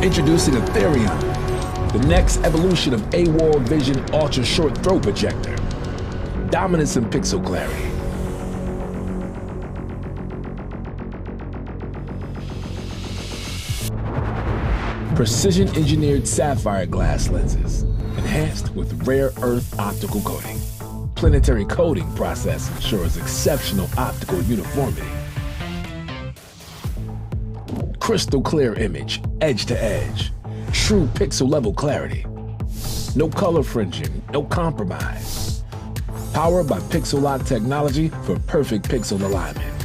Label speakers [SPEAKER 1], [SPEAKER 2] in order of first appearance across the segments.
[SPEAKER 1] Introducing Aetherion, the next evolution of AWOL Vision Ultra Short Throw Projector. Dominance in pixel clarity. Precision-engineered sapphire glass lenses, enhanced with rare earth optical coating. Planetary coating process ensures exceptional optical uniformity. Crystal clear image, edge to edge. True pixel level clarity. No color fringing, no compromise. Powered by Pixel Lock technology for perfect pixel alignment.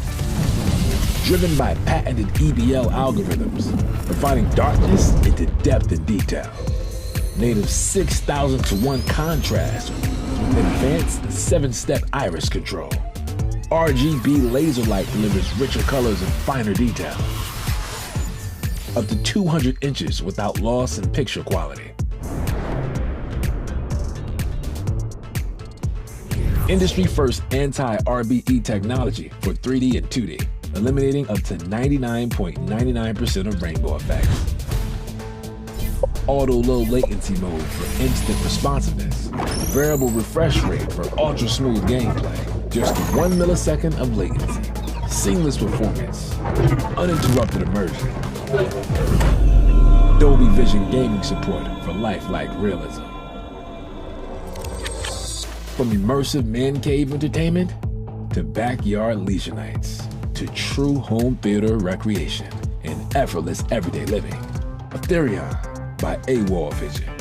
[SPEAKER 1] Driven by patented EBL algorithms, refining darkness into depth and detail. Native 6,000:1 contrast with advanced 7-step iris control. RGB laser light delivers richer colors and finer detail. Up to 200 inches without loss in picture quality. Industry-first anti-RBE technology for 3D and 2D, eliminating up to 99.99% of rainbow effects. Auto low latency mode for instant responsiveness. Variable refresh rate for ultra smooth gameplay. Just 1 millisecond of latency. Seamless performance. Uninterrupted immersion. Dolby Vision gaming support for lifelike realism. From immersive man cave entertainment to backyard leisure nights to true home theater recreation and effortless everyday living. Aetherion by AWOL Vision.